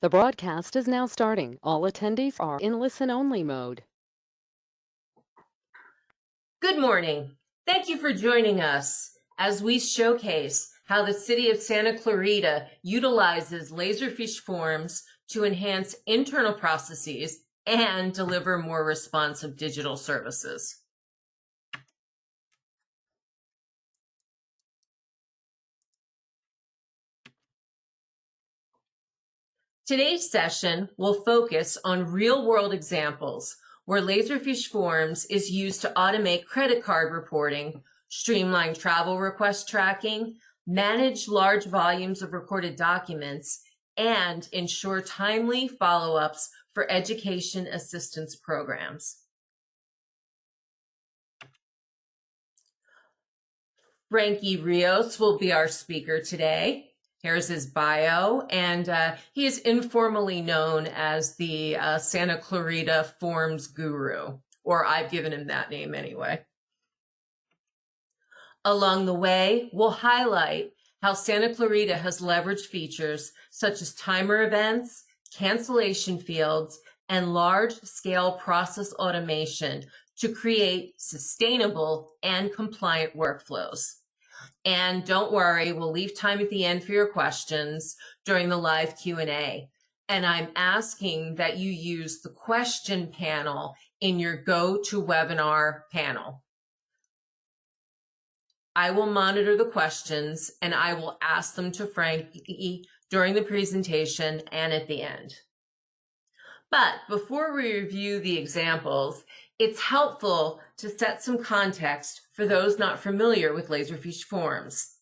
The broadcast is now starting. All attendees are in listen-only mode. Good morning. Thank you for joining us as we showcase how the City of Santa Clarita utilizes Laserfiche Forms to enhance internal processes and deliver more responsive digital services. Today's session will focus on real-world examples where Laserfiche Forms is used to automate credit card reporting, streamline travel request tracking, manage large volumes of recorded documents, and ensure timely follow-ups for education assistance programs. Frankie Rios will be our speaker today. Here's his bio, and he is informally known as the Santa Clarita Forms Guru, or I've given him that name anyway. Along the way, we'll highlight how Santa Clarita has leveraged features such as timer events, cancellation fields, and large-scale process automation to create sustainable and compliant workflows. And don't worry, we'll leave time at the end for your questions during the live Q&A. And I'm asking that you use the question panel in your GoToWebinar panel. I will monitor the questions and I will ask them to Frankie during the presentation and at the end. But before we review the examples, it's helpful to set some context for those not familiar with Laserfiche Forms.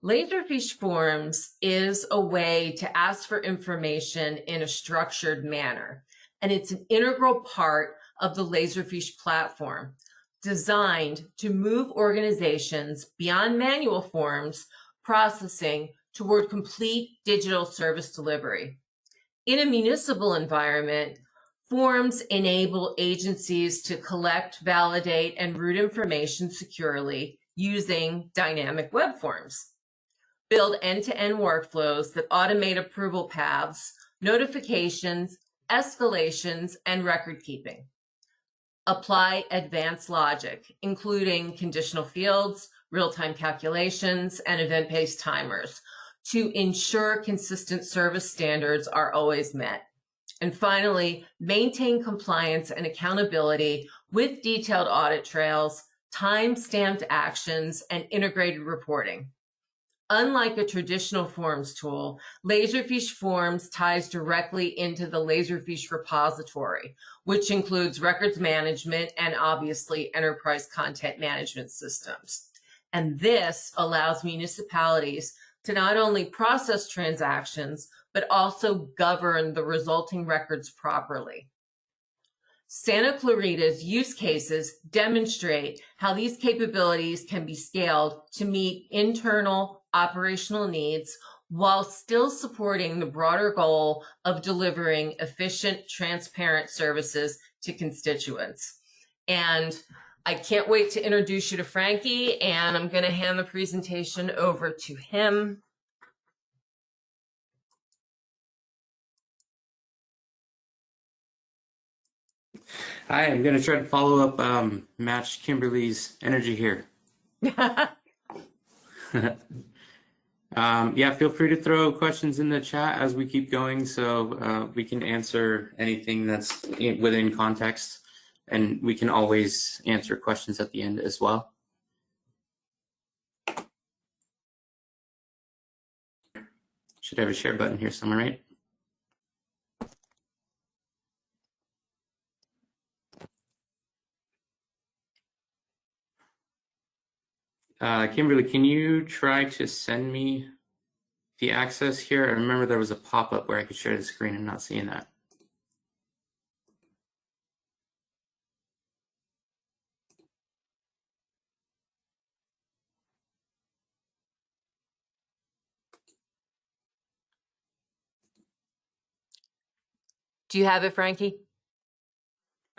Laserfiche Forms is a way to ask for information in a structured manner, and it's an integral part of the Laserfiche platform, designed to move organizations beyond manual forms processing toward complete digital service delivery. In a municipal environment, forms enable agencies to collect, validate, and route information securely using dynamic web forms. Build end-to-end workflows that automate approval paths, notifications, escalations, and record keeping. Apply advanced logic, including conditional fields, real-time calculations, and event-based timers to ensure consistent service standards are always met. And finally, maintain compliance and accountability with detailed audit trails, time-stamped actions, and integrated reporting. Unlike a traditional forms tool, Laserfiche Forms ties directly into the Laserfiche repository, which includes records management and obviously enterprise content management systems. And this allows municipalities to not only process transactions, but also govern the resulting records properly. Santa Clarita's use cases demonstrate how these capabilities can be scaled to meet internal operational needs while still supporting the broader goal of delivering efficient, transparent services to constituents. And I can't wait to introduce you to Frankie, and I'm going to hand the presentation over to him. Hi, I'm going to try to follow up, match Kimberly's energy here. Yeah, feel free to throw questions in the chat as we keep going so we can answer anything that's within context, and we can always answer questions at the end as well. Should have a share button here somewhere, right? Kimberly, can you try to send me the access here? I remember there was a pop-up where I could share the screen. I'm not seeing that. Do you have it, Frankie?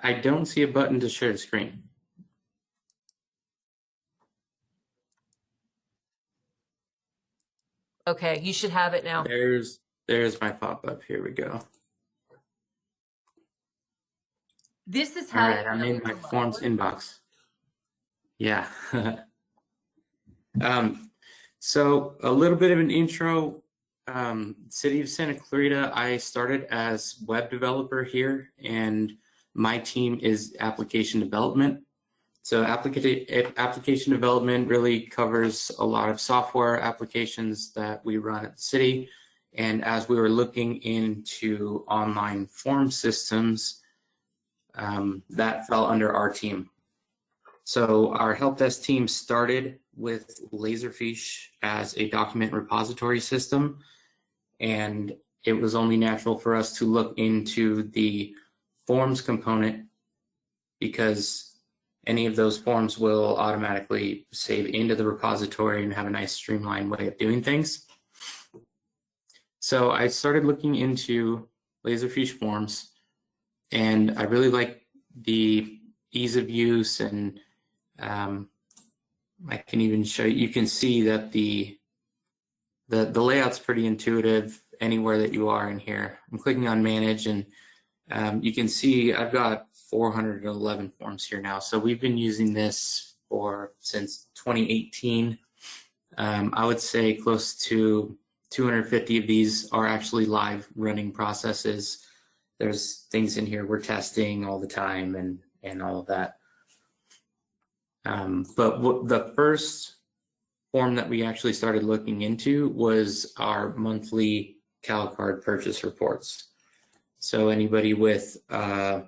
I don't see a button to share the screen. Okay, you should have it now. There's There's my pop-up. Here we go. This is All how right, I'm in my forms inbox. Yeah. So a little bit of an intro. City of Santa Clarita, I started as web developer here, and my team is application development. So application development really covers a lot of software applications that we run at the city. And as we were looking into online form systems, that fell under our team. So our help desk team started with Laserfiche as a document repository system, and it was only natural for us to look into the forms component because any of those forms will automatically save into the repository and have a nice streamlined way of doing things. So I started looking into Laserfiche Forms, and I really like the ease of use, and I can even show you can see that the layout's pretty intuitive anywhere that you are in here. I'm clicking on manage, and you can see I've got 411 forms here now. So we've been using this since 2018. I would say close to 250 of these are actually live running processes. There's things in here we're testing all the time and all of that. But the first form that we actually started looking into was our monthly CalCard purchase reports. So anybody with a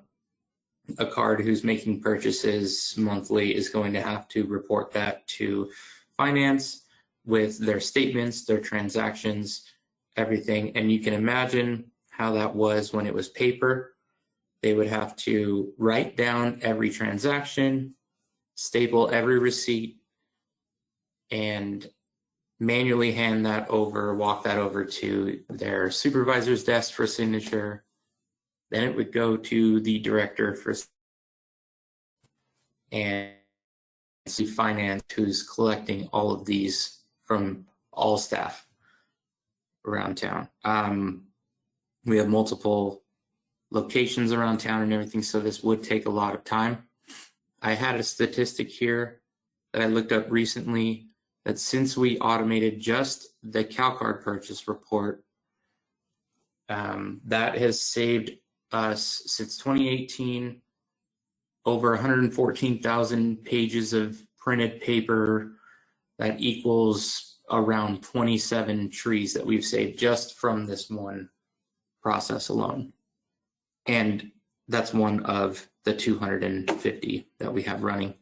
card who's making purchases monthly is going to have to report that to finance with their statements, their transactions, everything. And you can imagine how that was when it was paper. They would have to write down every transaction, staple every receipt, and manually hand that over, walk that over to their supervisor's desk for signature. Then it would go to the director for and finance, who's collecting all of these from all staff around town. We have multiple locations around town and everything, so this would take a lot of time. I had a statistic here that I looked up recently that since we automated just the CalCard purchase report, that has saved us since 2018 over 114,000 pages of printed paper. That equals around 27 trees that we've saved just from this one process alone. And that's one of the 250 that we have running.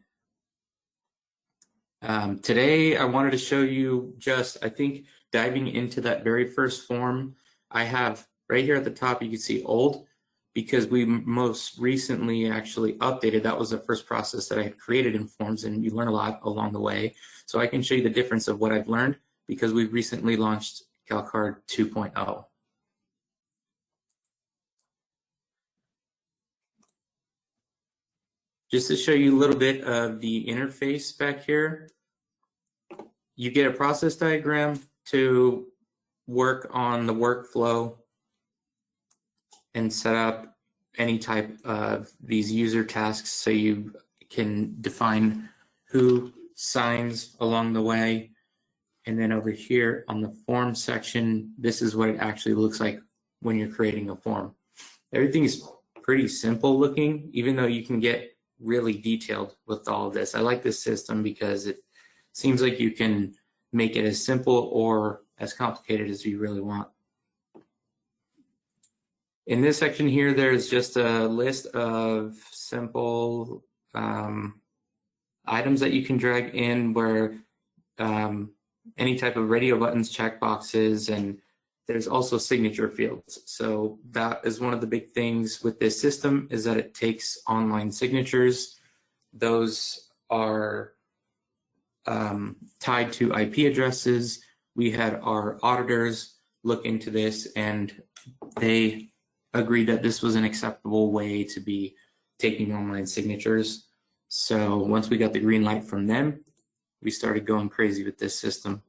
Today, I wanted to show you I think diving into that very first form. I have right here at the top, you can see old, because we most recently actually updated. That was the first process that I had created in Forms, and you learn a lot along the way. So I can show you the difference of what I've learned because we've recently launched CalCard 2.0. Just to show you a little bit of the interface back here, you get a process diagram to work on the workflow and set up any type of these user tasks, so you can define who signs along the way. And then over here on the form section, this is what it actually looks like when you're creating a form. Everything is pretty simple looking, even though you can get really detailed with all of this. I like this system because it seems like you can make it as simple or as complicated as you really want. In this section here, there's just a list of simple items that you can drag in, where any type of radio buttons, check boxes, and there's also signature fields. So that is one of the big things with this system, is that it takes online signatures. Those are tied to IP addresses. We had our auditors look into this, and they agreed that this was an acceptable way to be taking online signatures. So once we got the green light from them, we started going crazy with this system.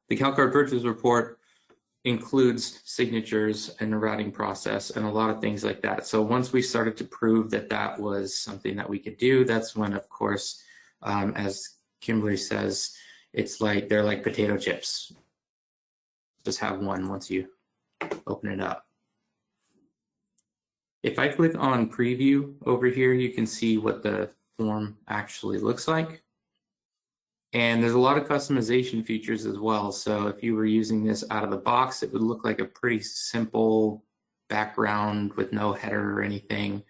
The CalCard purchase report includes signatures and the routing process and a lot of things like that. So once we started to prove that that was something that we could do, that's when, of course, as Kimberly says, it's like they're like potato chips. Just have one once you open it up. If I click on preview over here, you can see what the form actually looks like. And there's a lot of customization features as well. So if you were using this out of the box, it would look like a pretty simple background with no header or anything.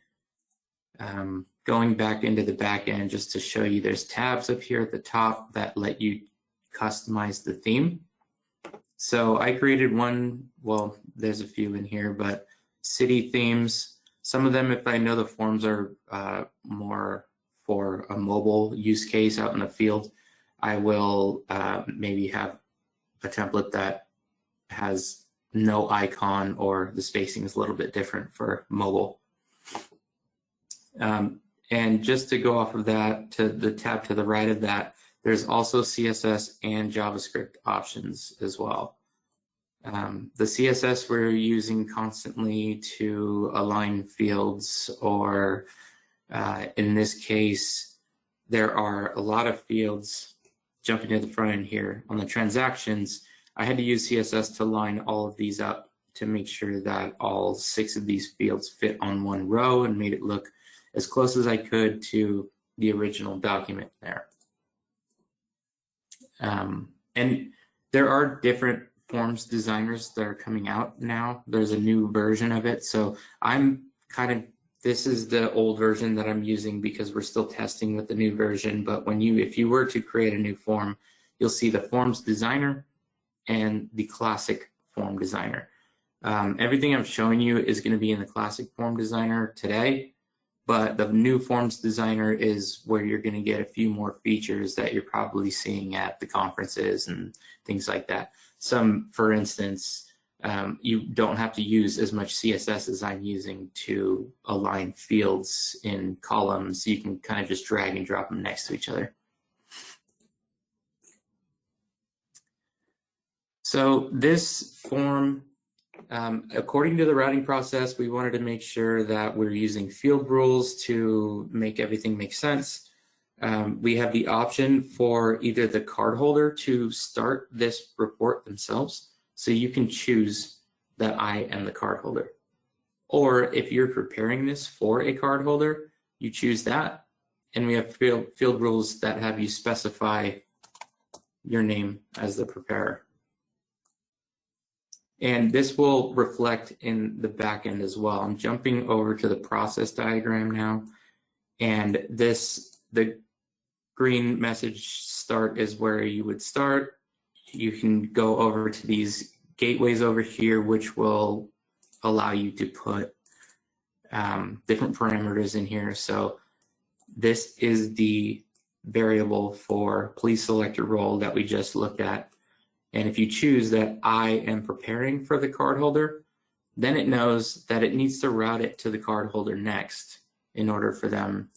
Going back into the back end just to show you, there's tabs up here at the top that let you customize the theme. So I created one, well, there's a few in here, but city themes. Some of them, if I know the forms are more for a mobile use case out in the field, I will maybe have a template that has no icon or the spacing is a little bit different for mobile. And just to go off of that, to the tab to the right of that, there's also CSS and JavaScript options as well. The CSS we're using constantly to align fields, or in this case, there are a lot of fields. Jumping to the front end here on the transactions, I had to use CSS to line all of these up to make sure that all 6 of these fields fit on one row and made it look as close as I could to the original document there. And there are different forms designers that are coming out now. There's a new version of it. So I'm kind of, this is the old version that I'm using because we're still testing with the new version. But when if you were to create a new form, you'll see the forms designer and the classic form designer. Everything I'm showing you is going to be in the classic form designer today. But the new forms designer is where you're going to get a few more features that you're probably seeing at the conferences and things like that. Some, for instance, you don't have to use as much CSS as I'm using to align fields in columns. You can kind of just drag and drop them next to each other. So this form, according to the routing process, we wanted to make sure that we're using field rules to make everything make sense. We have the option for either the cardholder to start this report themselves, so you can choose that I am the cardholder. Or if you're preparing this for a cardholder, you choose that. And we have field rules that have you specify your name as the preparer. And this will reflect in the back end as well. I'm jumping over to the process diagram now. And the green message start is where you would start. You can go over to these gateways over here, which will allow you to put different parameters in here. So this is the variable for please select your role that we just looked at. And if you choose that I am preparing for the cardholder, then it knows that it needs to route it to the cardholder next in order for them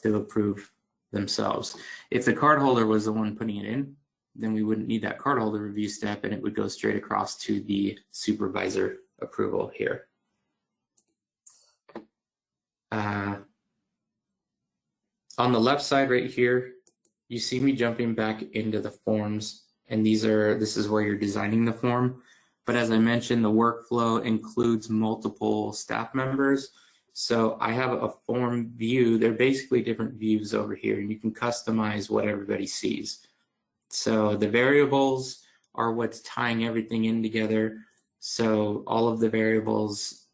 to approve themselves. If the cardholder was the one putting it in, then we wouldn't need that cardholder review step and it would go straight across to the supervisor approval here. On the left side right here, you see me jumping back into the forms. And this is where you're designing the form. But as I mentioned, the workflow includes multiple staff members. So I have a form view. They're basically different views over here, and you can customize what everybody sees. So the variables are what's tying everything in together. So all of the variables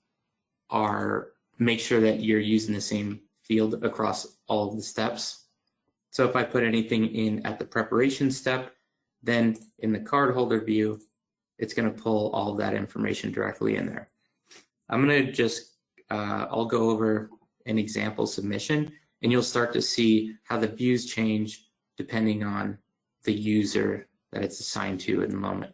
make sure that you're using the same field across all of the steps. So if I put anything in at the preparation step, then in the cardholder view, it's going to pull all of that information directly in there. I'm going to just, I'll go over an example submission, and you'll start to see how the views change depending on the user that it's assigned to in the moment.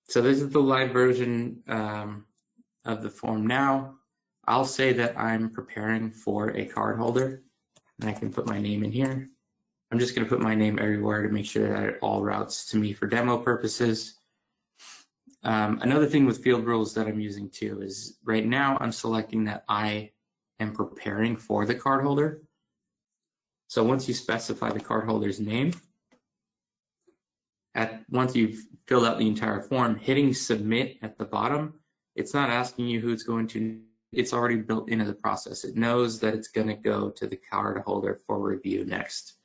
So this is the live version of the form now. I'll say that I'm preparing for a card holder, and I can put my name in here. I'm just going to put my name everywhere to make sure that it all routes to me for demo purposes. Another thing with field rules that I'm using too is right now I'm selecting that I am preparing for the card holder. So once you specify the card holder's name, once you've filled out the entire form, hitting submit at the bottom, it's not asking you who it's going to. It's already built into the process. It knows that it's going to go to the card holder for review next.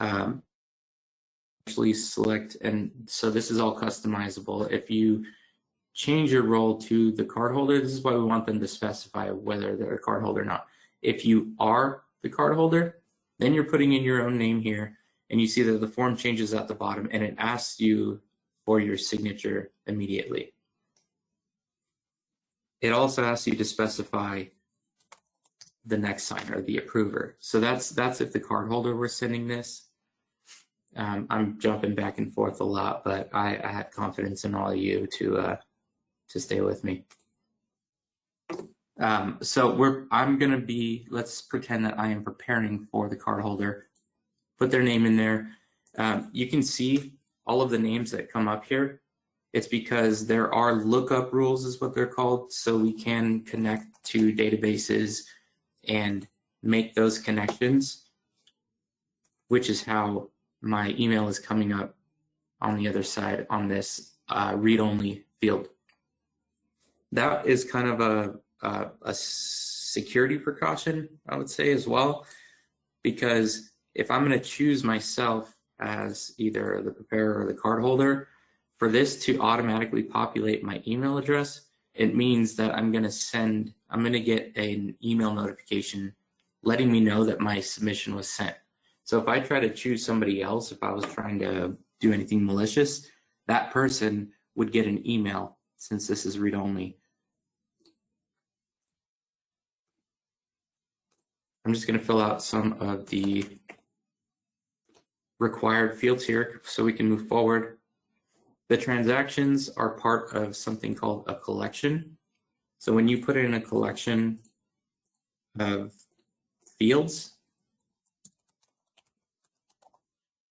Actually select, and so this is all customizable. If you change your role to the card holder, this is why we want them to specify whether they're a card holder or not. If you are the card holder, then you're putting in your own name here, and you see that the form changes at the bottom, and it asks you for your signature immediately. It also asks you to specify the next signer, the approver. So that's if the card holder were sending this. I'm jumping back and forth a lot, but I have confidence in all of you to stay with me. So I'm gonna be, let's pretend that I am preparing for the card holder. Put their name in there. You can see all of the names that come up here. It's because there are lookup rules is what they're called. So we can connect to databases and make those connections, which is how my email is coming up on the other side on this read-only field. That is kind of a security precaution, I would say, as well, because if I'm going to choose myself as either the preparer or the card holder, for this to automatically populate my email address, it means that I'm going to get an email notification letting me know that my submission was sent. So if I try to choose somebody else, if I was trying to do anything malicious, that person would get an email since this is read-only. I'm just going to fill out some of the required fields here so we can move forward. The transactions are part of something called a collection. So when you put in a collection of fields,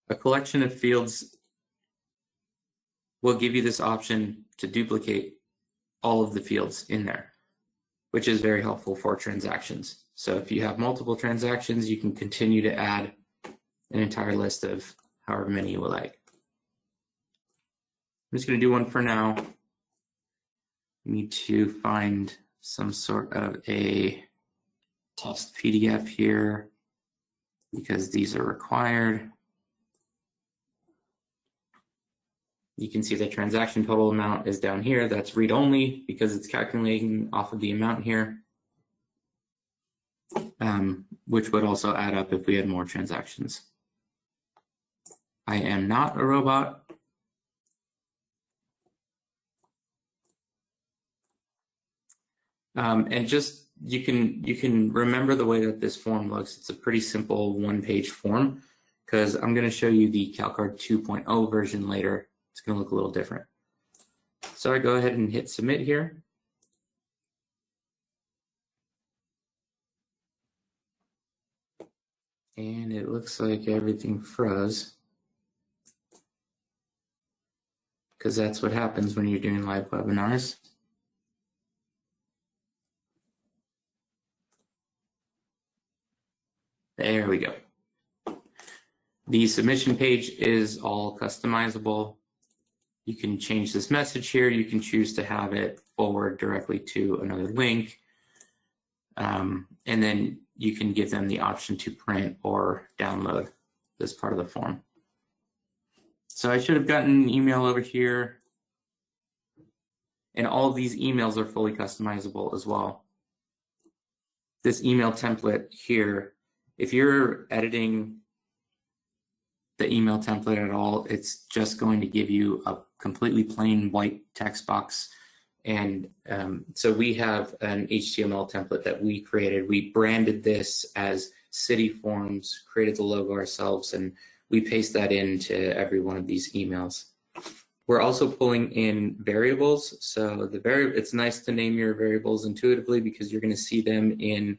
a collection of fields will give you this option to duplicate all of the fields in there, which is very helpful for transactions. So if you have multiple transactions, you can continue to add an entire list of however many you would like. I'm just going to do one for now. We need to find some sort of a test PDF here because these are required. You can see the transaction total amount is down here. That's read-only because it's calculating off of the amount here, which would also add up if we had more transactions. I am not a robot. And just you can remember the way that this form looks. It's a pretty simple one-page form because I'm going to show you the CalCard 2.0 version later. It's going to look a little different. So I go ahead and hit submit here. And it looks like everything froze because that's what happens when you're doing live webinars. There we go. The submission page is all customizable. You can change this message here. You can choose to have it forward directly to another link. And then you can give them the option to print or download this part of the form. So I should have gotten an email over here. And all of these emails are fully customizable as well. This email template here, if you're editing the email template at all, it's just going to give you a completely plain white text box. And so we have an HTML template that we created. We branded this as City Forms, created the logo ourselves, and we paste that into every one of these emails. We're also pulling in variables. So it's nice to name your variables intuitively because you're going to see them in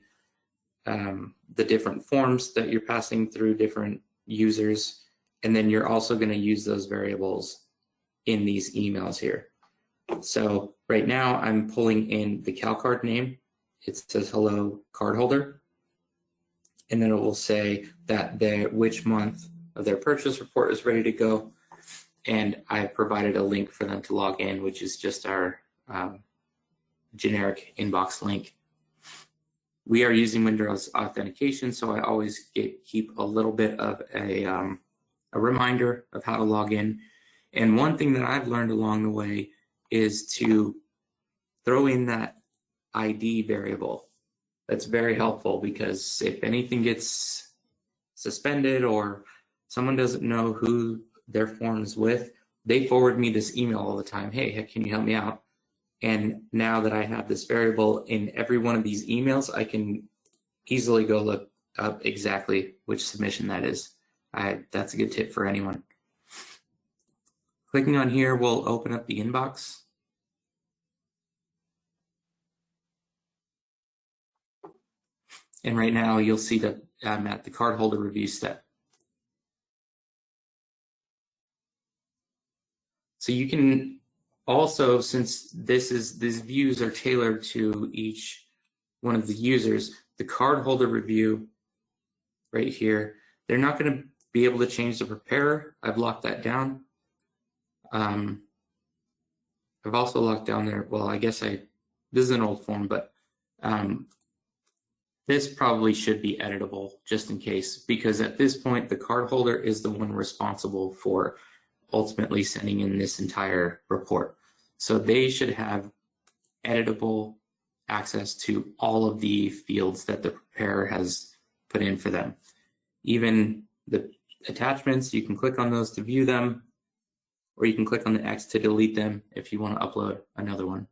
the different forms that you're passing through different users. And then you're also going to use those variables in these emails here. So right now I'm pulling in the CalCard name. It says hello cardholder. And then it will say that which month of their purchase report is ready to go. And I provided a link for them to log in, which is just our generic inbox link. We are using Windows authentication, so I always keep a little bit of a reminder of how to log in. And one thing that I've learned along the way is to throw in that ID variable. That's very helpful because if anything gets suspended or someone doesn't know who their form is with, they forward me this email all the time. Hey, can you help me out? And now that I have this variable in every one of these emails, I can easily go look up exactly which submission that is. That's a good tip for anyone. Clicking on here will open up the inbox. And right now you'll see that I'm at the cardholder review step. So you can also, since these views are tailored to each one of the users, the cardholder review right here, they're not going to be able to change the preparer. I've locked that down. I've also locked down there, well, I guess this is an old form, but this probably should be editable just in case, because at this point, the cardholder is the one responsible for ultimately sending in this entire report. So they should have editable access to all of the fields that the preparer has put in for them. Even the attachments, you can click on those to view them, or you can click on the X to delete them if you want to upload another one.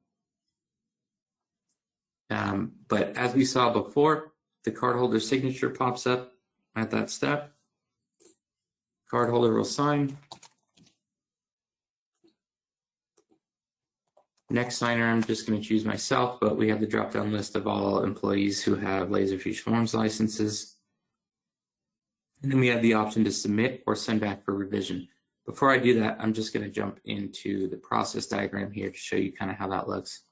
But as we saw before, the cardholder signature pops up at that step. Cardholder will sign. Next signer, I'm just going to choose myself, but we have the drop-down list of all employees who have Laserfiche Forms licenses. And then we have the option to submit or send back for revision. Before I do that, I'm just going to jump into the process diagram here to show you kind of how that looks.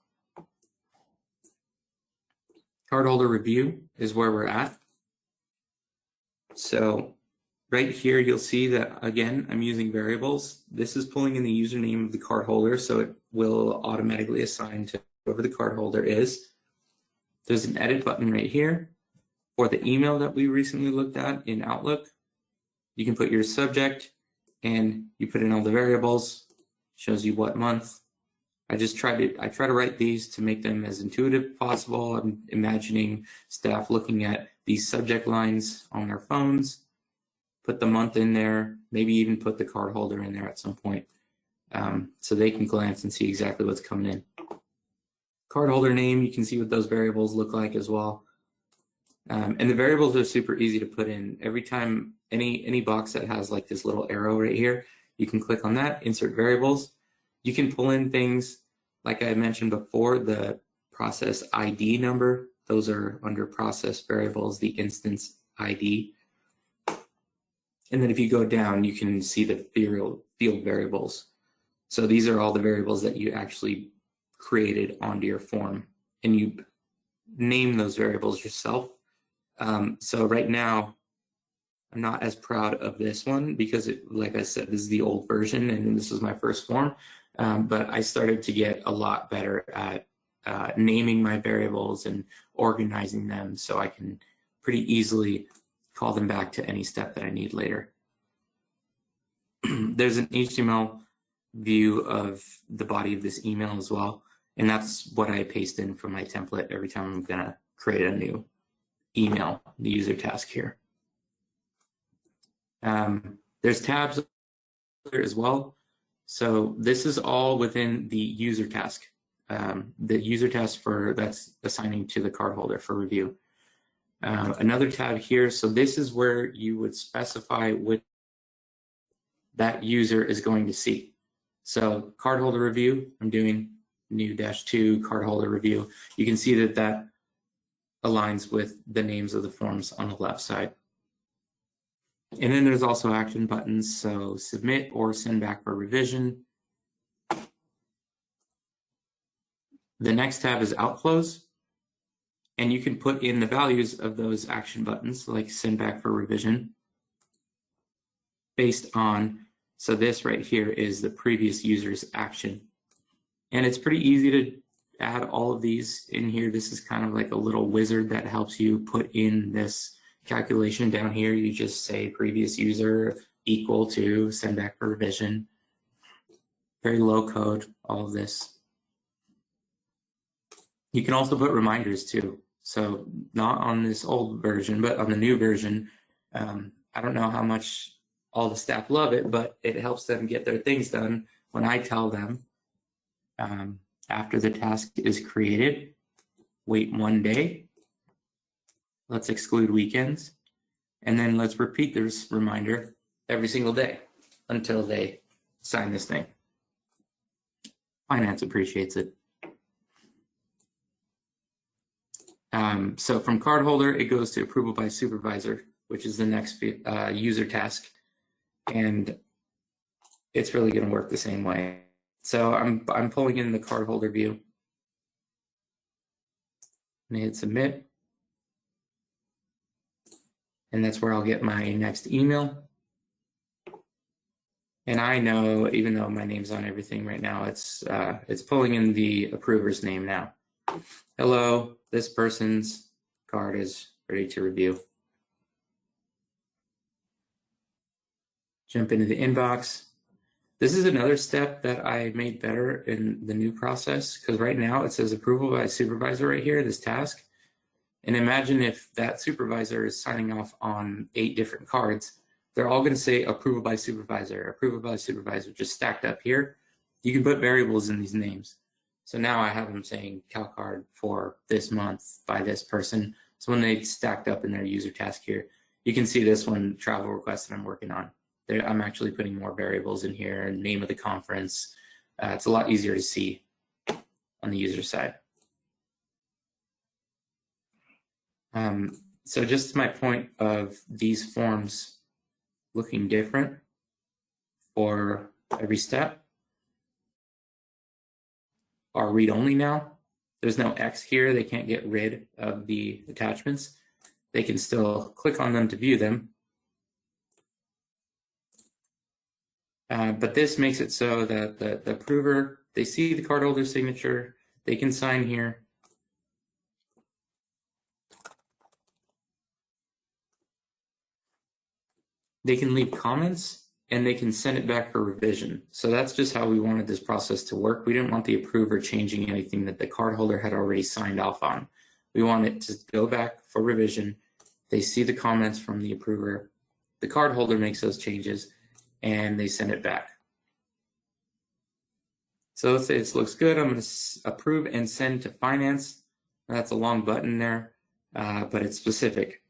Cardholder review is where we're at. So right here, you'll see that, again, I'm using variables. This is pulling in the username of the cardholder, so it will automatically assign to whoever the cardholder is. There's an edit button right here. For the email that we recently looked at in Outlook, you can put your subject and you put in all the variables, shows you what month. I try to write these to make them as intuitive as possible. I'm imagining staff looking at these subject lines on their phones, put the month in there, maybe even put the card holder in there at some point, so they can glance and see exactly what's coming in. Card holder name, you can see what those variables look like as well. And the variables are super easy to put in. Every time any box that has like this little arrow right here, you can click on that, insert variables. You can pull in things like I mentioned before, the process ID number. Those are under process variables, the instance ID. And then if you go down, you can see the field variables. So these are all the variables that you actually created onto your form, and you name those variables yourself. So right now, I'm not as proud of this one because, like I said, this is the old version and this is my first form. But I started to get a lot better at naming my variables and organizing them so I can pretty easily call them back to any step that I need later. There's an HTML view of the body of this email as well, and that's what I paste in for my template every time I'm gonna create a new email, the user task here. There's tabs there as well. So this is all within the user task. The user task that's assigning to the cardholder for review. Another tab here. So this is where you would specify what that user is going to see. So cardholder review, I'm doing new -2 cardholder review. You can see that that aligns with the names of the forms on the left side. And then there's also action buttons, so submit or send back for revision. The next tab is outflows, and you can put in the values of those action buttons, like send back for revision, based on, so this right here is the previous user's action. And it's pretty easy to add all of these in here. This is kind of like a little wizard that helps you put in this calculation down here. You just say previous user equal to send back for revision. Very low code, all of this. You can also put reminders too. So not on this old version, but on the new version. I don't know how much all the staff love it, but it helps them get their things done when I tell them after the task is created, wait 1 day. Let's exclude weekends. And then let's repeat this reminder every single day until they sign this thing. Finance appreciates it. So from cardholder, it goes to approval by supervisor, which is the next user task. And it's really going to work the same way. So I'm pulling in the cardholder view. And hit submit. And that's where I'll get my next email. And I know, even though my name's on everything right now, it's pulling in the approver's name now. Hello, this person's card is ready to review. Jump into the inbox. This is another step that I made better in the new process, because right now it says approval by supervisor right here, this task. And imagine if that supervisor is signing off on 8 different cards. They're all going to say approval by supervisor, just stacked up here. You can put variables in these names. So now I have them saying CalCard for this month by this person. So when they stacked up in their user task here, you can see this one, travel request that I'm working on. I'm actually putting more variables in here, name of the conference. It's a lot easier to see on the user side. So just to my point of these forms looking different for every step, are read-only now. There's no X here. They can't get rid of the attachments. They can still click on them to view them. But this makes it so that the approver, they see the cardholder signature, they can sign here. They can leave comments and they can send it back for revision. So that's just how we wanted this process to work. We didn't want the approver changing anything that the cardholder had already signed off on. We want it to go back for revision. They see the comments from the approver. The cardholder makes those changes and they send it back. So let's say this looks good. I'm going to approve and send to finance. That's a long button there, but it's specific.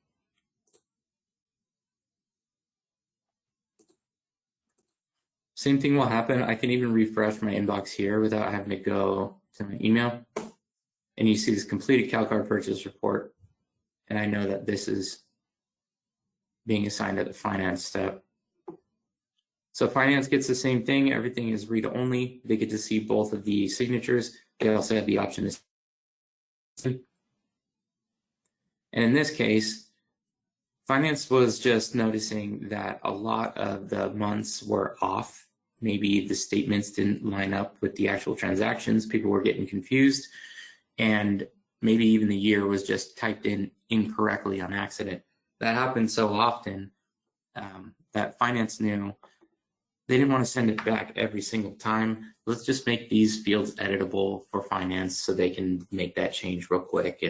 Same thing will happen. I can even refresh my inbox here without having to go to my email. And you see this completed CalCard purchase report. And I know that this is being assigned at the finance step. So finance gets the same thing. Everything is read-only. They get to see both of the signatures. They also have the option to. And in this case, finance was just noticing that a lot of the months were off. Maybe the statements didn't line up with the actual transactions. People were getting confused. And maybe even the year was just typed in incorrectly on accident. That happens so often that finance knew they didn't want to send it back every single time. Let's just make these fields editable for finance so they can make that change real quick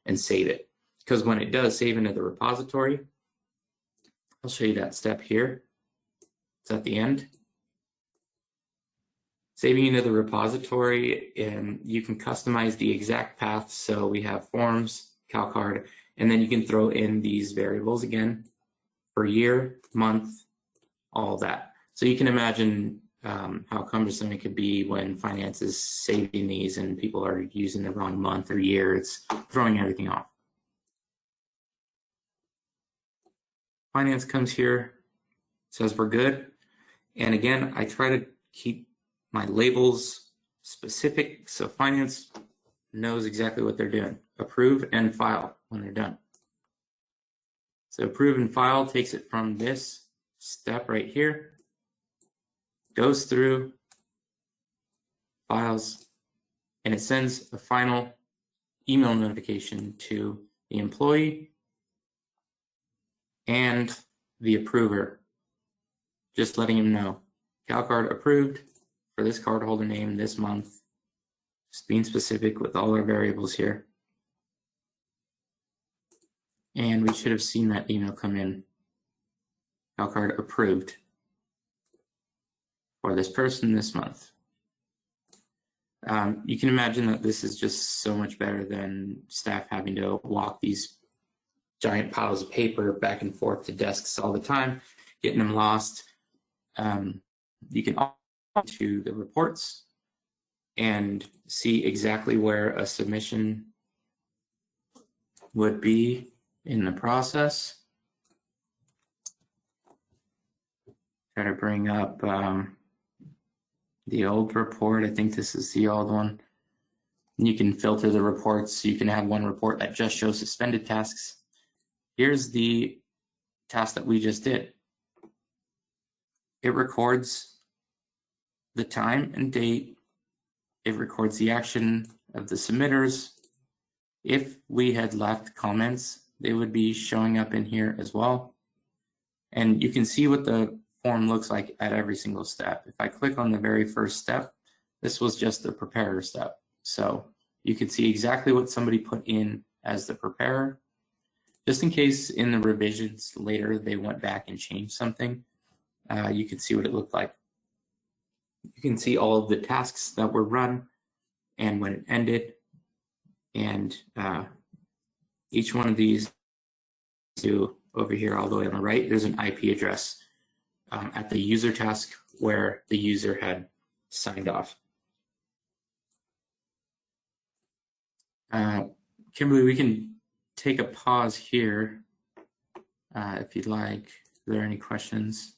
and save it. Because when it does save into the repository, I'll show you that step here. It's at the end. Saving into the repository, and you can customize the exact path. So we have forms, CalCard, and then you can throw in these variables again for year, month, all of that. So you can imagine how cumbersome it could be when finance is saving these and people are using the wrong month or year. It's throwing everything off. Finance comes here, says we're good. And again, I try to keep my labels specific so finance knows exactly what they're doing. Approve and file when they're done. So approve and file takes it from this step right here, goes through, files, and it sends a final email notification to the employee and the approver, just letting him know CalCard approved for this cardholder name this month, just being specific with all our variables here. And we should have seen that email come in. CalCard approved for this person this month. You can imagine that this is just so much better than staff having to walk these giant piles of paper back and forth to desks all the time, getting them lost. You can go to the reports and see exactly where a submission would be in the process. Try to bring up the old report. I think this is the old one. You can filter the reports. You can have one report that just shows suspended tasks. Here's the task that we just did. It records the time and date. It records the action of the submitters. If we had left comments, they would be showing up in here as well. And you can see what the form looks like at every single step. If I click on the very first step, this was just the preparer step. So you can see exactly what somebody put in as the preparer. Just in case in the revisions later they went back and changed something, you can see what it looked like. You can see all of the tasks that were run and when it ended. And each one of these, over here all the way on the right, there's an IP address at the user task where the user had signed off. Kimberly, we can take a pause here if you'd like. Are there any questions?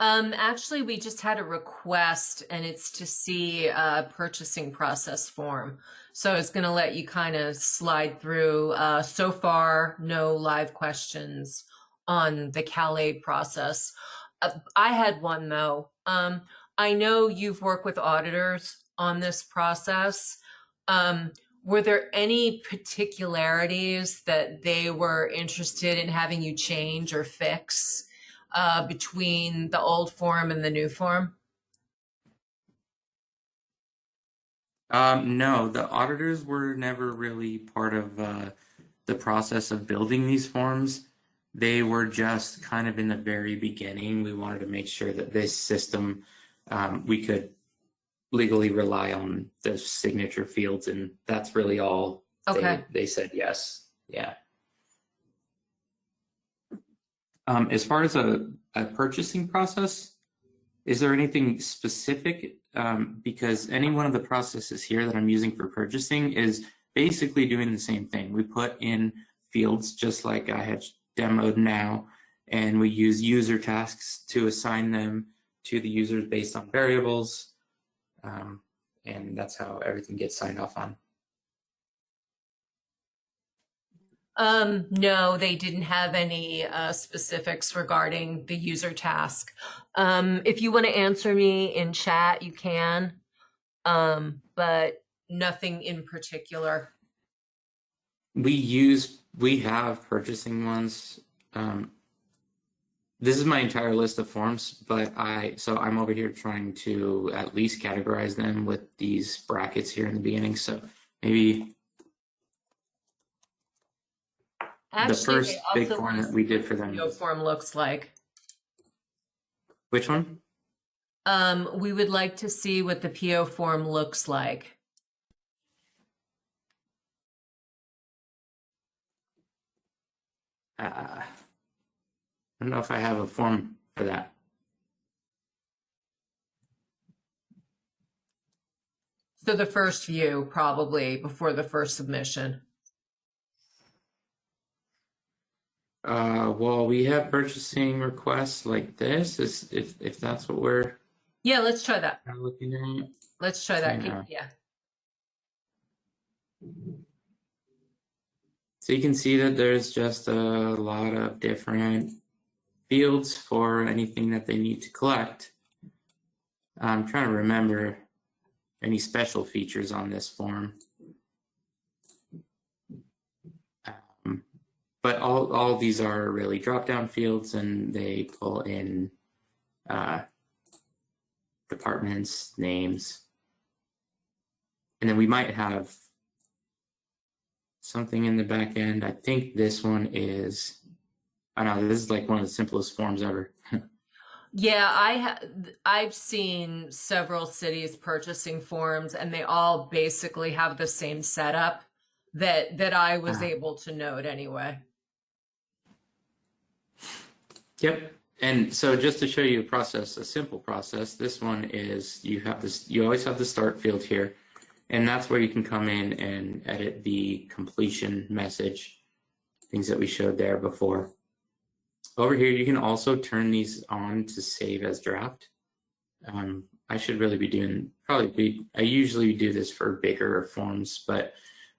Actually, we just had a request, and it's to see a purchasing process form. So it's going to let you kind of slide through. So far, no live questions on the CalAid process. I had one, though. I know you've worked with auditors on this process. Were there any particularities that they were interested in having you change or fix between the old form and the new form? No, the auditors were never really part of the process of building these forms. They were just kind of in the very beginning. We wanted to make sure that this system, we could legally rely on the signature fields, and that's really all. Okay. They said yes. Yeah. As far as a purchasing process, is there anything specific? Because any one of the processes here that I'm using for purchasing is basically doing the same thing. We put in fields just like I had demoed now, and we use user tasks to assign them to the users based on variables. And that's how everything gets signed off on. No, they didn't have any specifics regarding the user task. If you want to answer me in chat, you can, but nothing in particular. We have purchasing ones. This is my entire list of forms, but I'm over here trying to at least categorize them with these brackets here in the beginning. So maybe Actually, the first big form that we did for them. PO form looks like. Which one? We would like to see what the PO form looks like. I don't know if I have a form for that. So the first view, probably before the first submission. Well, we have purchasing requests like this, is if that's what we're Yeah, let's try that. looking at. Let's try that. Yeah. Yeah. So you can see that there's just a lot of different fields for anything that they need to collect. I'm trying to remember any special features on this form. But all these are really drop-down fields, and they pull in departments, names, and then we might have something in the back end. I think this one is, I don't know, this is like one of the simplest forms ever. Yeah, I've seen several cities purchasing forms, and they all basically have the same setup that I was able to note anyway. Yep. And so just to show you a process, a simple process, this one is you always have the start field here, and that's where you can come in and edit the completion message, things that we showed there before. Over here, you can also turn these on to save as draft. I should really be I usually do this for bigger forms, but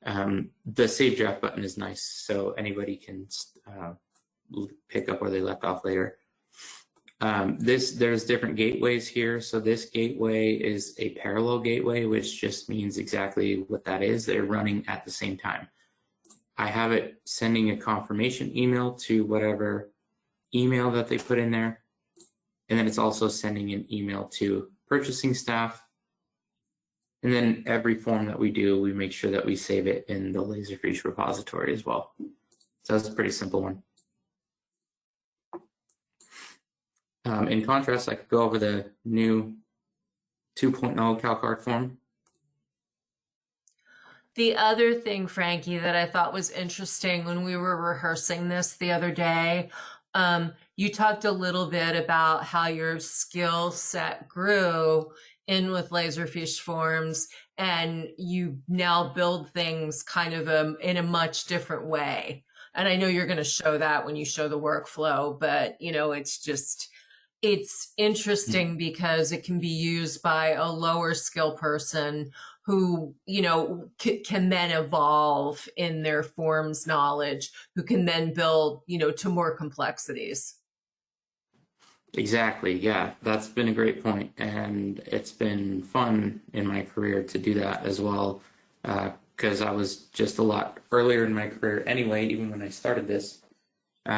the save draft button is nice, so anybody can pick up where they left off later. There's different gateways here. So this gateway is a parallel gateway, which just means exactly what that is. They're running at the same time. I have it sending a confirmation email to whatever email that they put in there. And then it's also sending an email to purchasing staff. And then every form that we do, we make sure that we save it in the Laserfiche repository as well. So that's a pretty simple one. In contrast, I could go over the new 2.0 CalCard form. The other thing, Frankie, that I thought was interesting when we were rehearsing this the other day, you talked a little bit about how your skill set grew in with Laserfiche Forms, and you now build things kind of in a much different way. And I know you're going to show that when you show the workflow, but it's interesting because it can be used by a lower skill person who, can then evolve in their forms knowledge, who can then build, to more complexities. Exactly. Yeah, that's been a great point, and it's been fun in my career to do that as well, because I was just a lot earlier in my career anyway, even when I started this.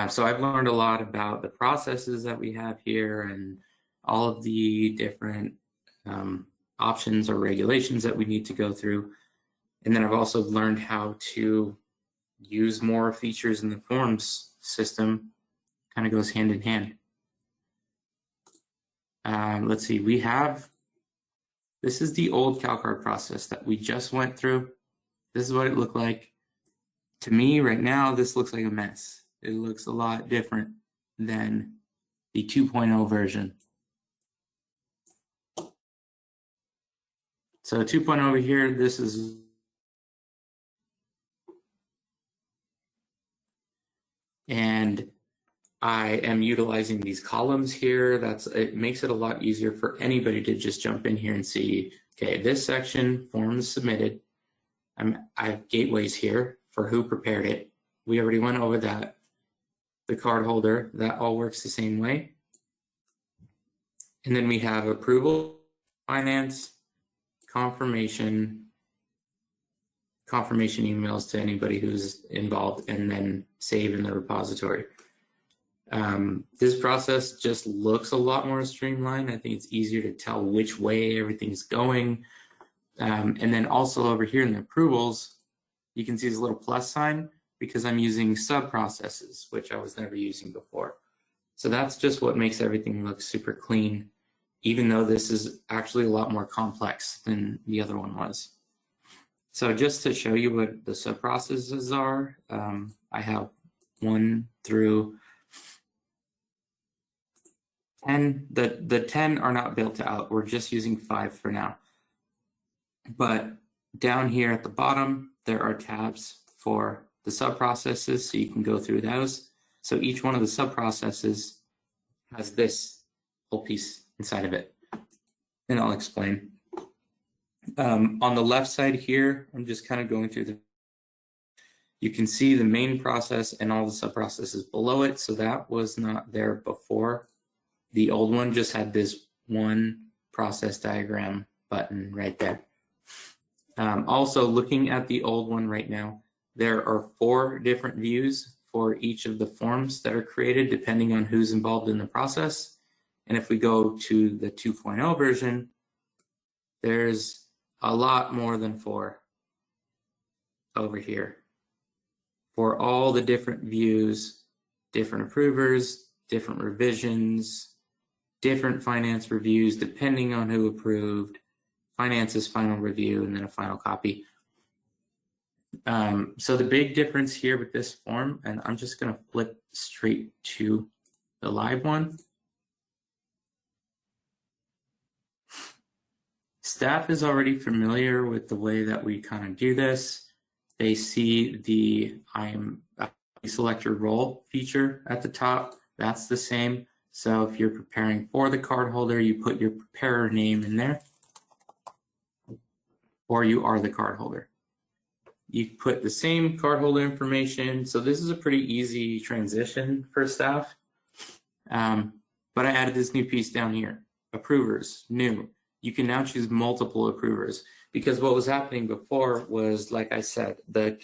So I've learned a lot about the processes that we have here and all of the different options or regulations that we need to go through. And then I've also learned how to use more features in the forms system. Kind of goes hand in hand. Let's see, this is the old CalCard process that we just went through. This is what it looked like. To me, right now, this looks like a mess. It looks a lot different than the 2.0 version. So 2.0 over here, this is and I am utilizing these columns here. It makes it a lot easier for anybody to just jump in here and see, okay, this section, forms submitted. I have gateways here for who prepared it. We already went over that. The card holder, that all works the same way. And then we have approval, finance, confirmation emails to anybody who's involved, and then save in the repository. This process just looks a lot more streamlined. I think it's easier to tell which way everything's going. And then also over here in the approvals, you can see this little plus sign because I'm using sub-processes, which I was never using before. So that's just what makes everything look super clean, even though this is actually a lot more complex than the other one was. So just to show you what the sub-processes are, I have 1 through 10. The 10 are not built out. We're just using 5 for now. But down here at the bottom, there are tabs for the sub-processes, so you can go through those. So each one of the sub-processes has this whole piece inside of it. And I'll explain. On the left side here, I'm just kind of going through you can see the main process and all the sub-processes below it. So that was not there before. The old one just had this one process diagram button right there. Also, looking at the old one right now, there are 4 different views for each of the forms that are created depending on who's involved in the process. And if we go to the 2.0 version, there's a lot more than 4 over here for all the different views, different approvers, different revisions, different finance reviews depending on who approved, finance's final review, and then a final copy. So the big difference here with this form, and I'm just going to flip straight to the live one. Staff is already familiar with the way that we kind of do this. They see the select your role feature at the top. That's the same. So if you're preparing for the cardholder, you put your preparer name in there, or you are the cardholder. You put the same cardholder information. So this is a pretty easy transition for staff. But I added this new piece down here, approvers, new. You can now choose multiple approvers, because what was happening before was, like I said, the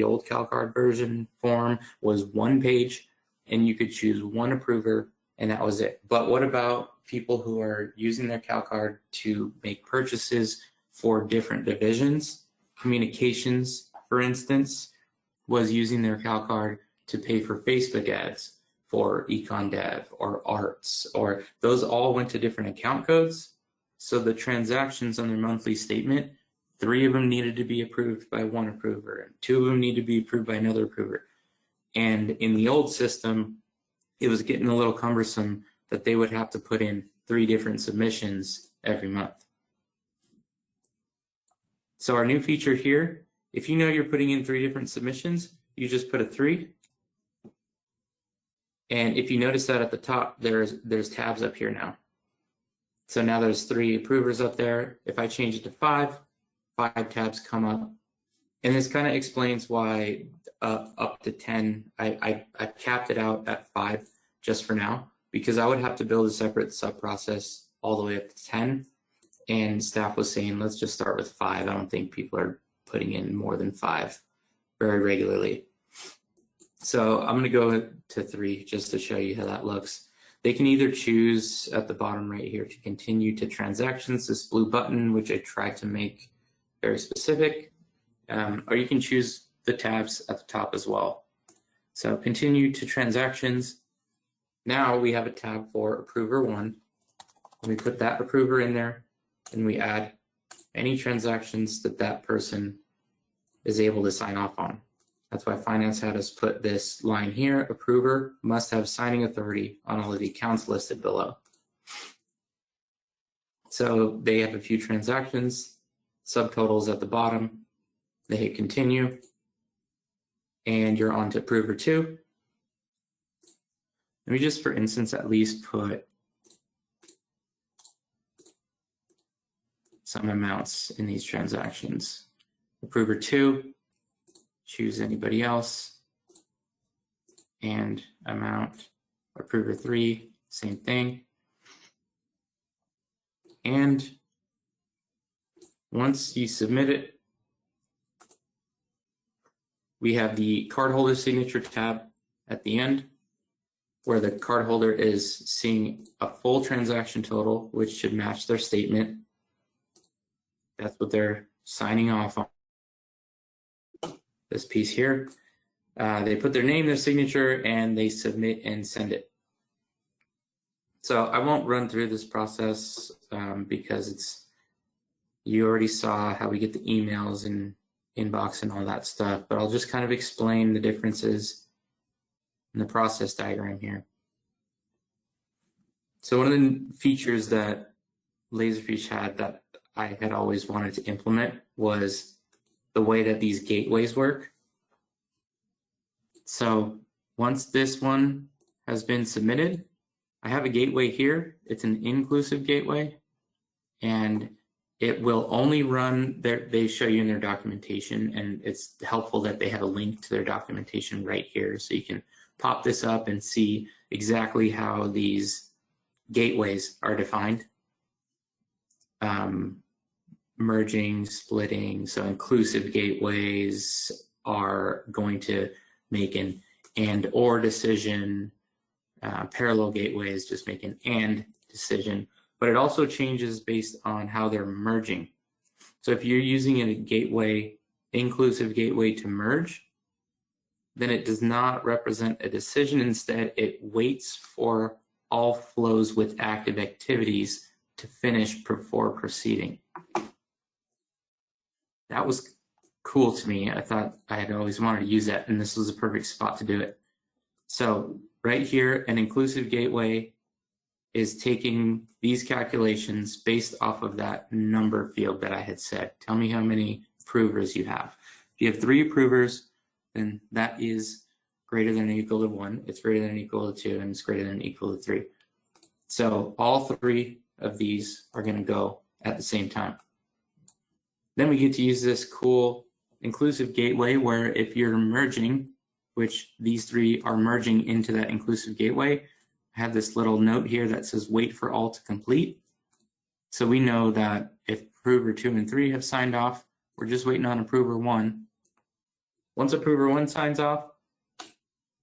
old CalCard version form was 1 page and you could choose 1 approver and that was it. But what about people who are using their CalCard to make purchases for different divisions? Communications, for instance, was using their CalCard to pay for Facebook ads for Econ Dev or Arts, or those all went to different account codes. So the transactions on their monthly statement, 3 of them needed to be approved by 1 approver, and 2 of them need to be approved by another approver. And in the old system, it was getting a little cumbersome that they would have to put in 3 different submissions every month. So our new feature here, if you know you're putting in 3 different submissions, you just put a 3. And if you notice that at the top, there's tabs up here now. So now there's 3 approvers up there. If I change it to 5 tabs come up. And this kind of explains why up to 10, I capped it out at 5 just for now, because I would have to build a separate sub-process all the way up to 10. And staff was saying, let's just start with 5. I don't think people are putting in more than 5 very regularly. So I'm going to go to 3 just to show you how that looks. They can either choose at the bottom right here to continue to transactions, this blue button, which I tried to make very specific, or you can choose the tabs at the top as well. So continue to transactions. Now we have a tab for approver 1. We put that approver in there and we add any transactions that that person is able to sign off on. That's why finance had us put this line here, approver must have signing authority on all of the accounts listed below. So they have a few transactions, subtotals at the bottom, they hit continue, and you're on to approver 2. Let me just, for instance, at least put some amounts in these transactions. Approver 2, choose anybody else, and amount. Approver 3, same thing. And once you submit it, we have the cardholder signature tab at the end, where the cardholder is seeing a full transaction total, which should match their statement. That's what they're signing off on. This piece here, they put their name, their signature, and they submit and send it. So I won't run through this process because you already saw how we get the emails and inbox and all that stuff, but I'll just kind of explain the differences in the process diagram here. So one of the features that Laserfiche had that I had always wanted to implement was the way that these gateways work. So once this one has been submitted, I have a gateway here. It's an inclusive gateway, and it will only run there. They show you in their documentation, and it's helpful that they have a link to their documentation right here. So you can pop this up and see exactly how these gateways are defined. Merging, splitting, so inclusive gateways are going to make an and or decision. Parallel gateways just make an and decision, but it also changes based on how they're merging. So if you're using a gateway, inclusive gateway to merge, then it does not represent a decision. Instead, it waits for all flows with active activities to finish before proceeding. That was cool to me. I thought I had always wanted to use that, and this was a perfect spot to do it. So right here, an inclusive gateway is taking these calculations based off of that number field that I had said. Tell me how many approvers you have. If you have 3 approvers, then that is greater than or equal to 1. It's greater than or equal to 2, and it's greater than or equal to 3. So all 3 of these are going to go at the same time. Then we get to use this cool inclusive gateway where if you're merging, which these 3 are merging into that inclusive gateway, I have this little note here that says wait for all to complete. So we know that if approver 2 and 3 have signed off, we're just waiting on approver 1. Once approver 1 signs off,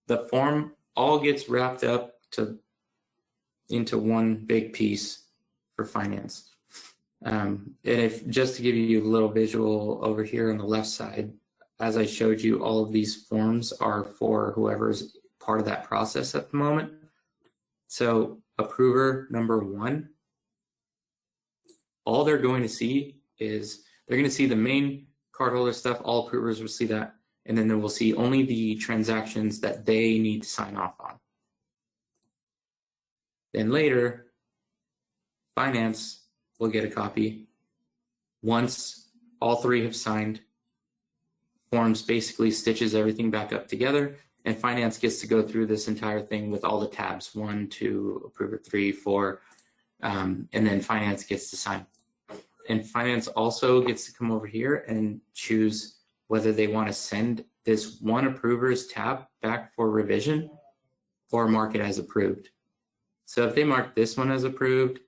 the form all gets wrapped up into one big piece for finance. And if just to give you a little visual over here on the left side, as I showed you, all of these forms are for whoever's part of that process at the moment. So approver number 1, all they're going to see is they're going to see the main cardholder stuff. All approvers will see that, and then they will see only the transactions that they need to sign off on. Then later, finance will get a copy. Once all 3 have signed, forms basically stitches everything back up together, and finance gets to go through this entire thing with all the tabs, 1, 2, approver 3, 4, and then finance gets to sign. And finance also gets to come over here and choose whether they want to send this one approver's tab back for revision or mark it as approved. So if they mark this one as approved,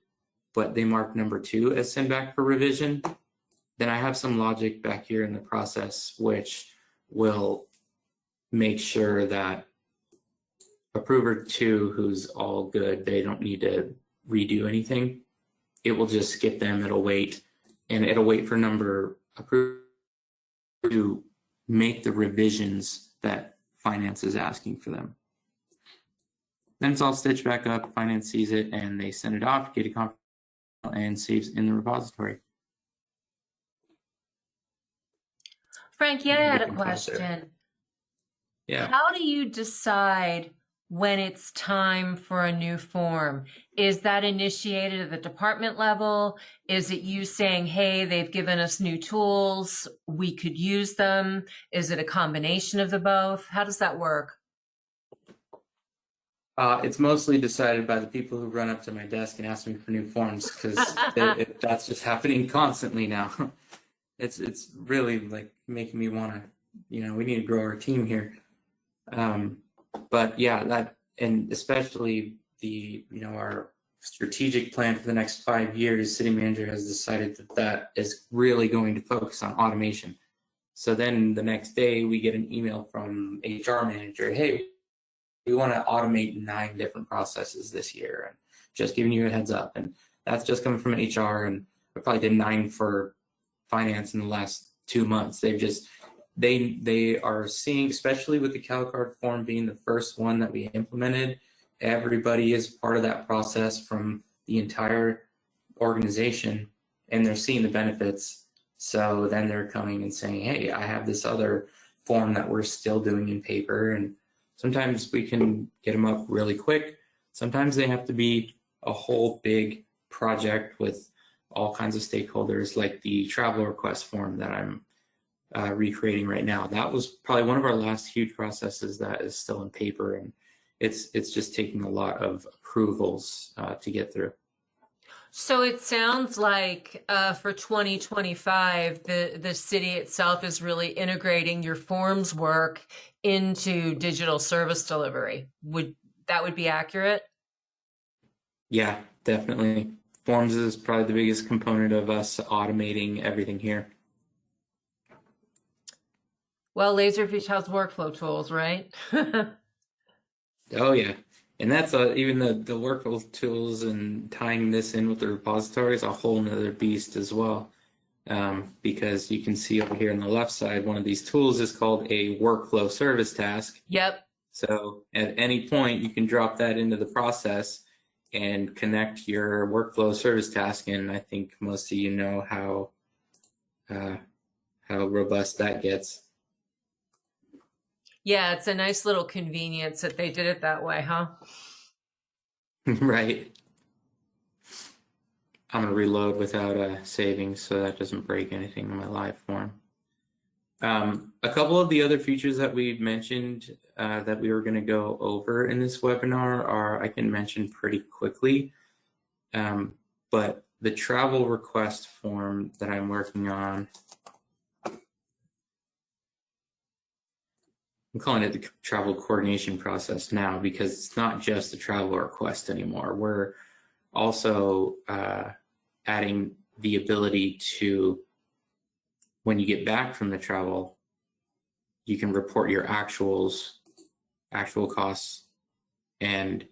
but they mark number 2 as send back for revision, then I have some logic back here in the process which will make sure that approver 2, who's all good, they don't need to redo anything. It will just skip them, it'll wait, and it'll wait for number approver to make the revisions that finance is asking for them. Then it's all stitched back up, finance sees it, and they send it off, get a confirmation, and saves in the repository. Frankie, I had a question. Yeah. How do you decide when it's time for a new form? Is that initiated at the department level? Is it you saying, hey, they've given us new tools, we could use them? Is it a combination of the both? How does that work? It's mostly decided by the people who run up to my desk and ask me for new forms, because that's just happening constantly now. It's really like making me want to, we need to grow our team here. But yeah, that, and especially the, our strategic plan for the next 5 years, city manager has decided that is really going to focus on automation. So then the next day we get an email from HR manager, hey, we want to automate 9 different processes this year, and just giving you a heads up. And that's just coming from HR, and I probably did 9 for finance in the last 2 months. They are seeing, especially with the CalCard form being the first one that we implemented, everybody is part of that process from the entire organization, and they're seeing the benefits. So then they're coming and saying, hey, I have this other form that we're still doing in paper, and sometimes we can get them up really quick. Sometimes they have to be a whole big project with all kinds of stakeholders, like the travel request form that I'm recreating right now. That was probably one of our last huge processes that is still in paper, and it's just taking a lot of approvals to get through. So it sounds like for 2025, the city itself is really integrating your forms work into digital service delivery. Would that be accurate? Yeah, definitely. Forms is probably the biggest component of us automating everything here. Well, Laserfiche has workflow tools, right? Oh yeah, and that's even the workflow tools and tying this in with the repository is a whole nother beast as well. Because you can see over here on the left side, one of these tools is called a workflow service task. Yep. So at any point, you can drop that into the process and connect your workflow service task. And I think most of you know how robust that gets. Yeah, it's a nice little convenience that they did it that way, huh? Right. I'm going to reload without saving so that doesn't break anything in my live form. A couple of the other features that we mentioned that we were going to go over in this webinar are, I can mention pretty quickly, but the travel request form that I'm working on, I'm calling it the travel coordination process now because it's not just a travel request anymore. We're also adding the ability to, when you get back from the travel, you can report your actual costs and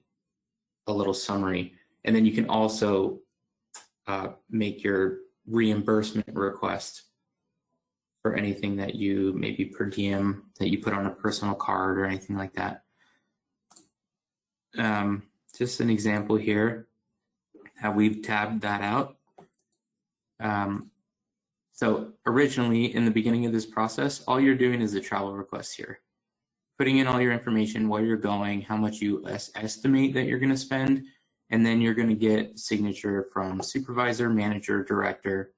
a little summary. And then you can also make your reimbursement request for anything that you maybe per diem that you put on a personal card or anything like that. Just an example here, how we've tabbed that out. So originally, in the beginning of this process, all you're doing is a travel request here. Putting in all your information, where you're going, how much you estimate that you're going to spend, and then you're going to get signature from supervisor, manager, director.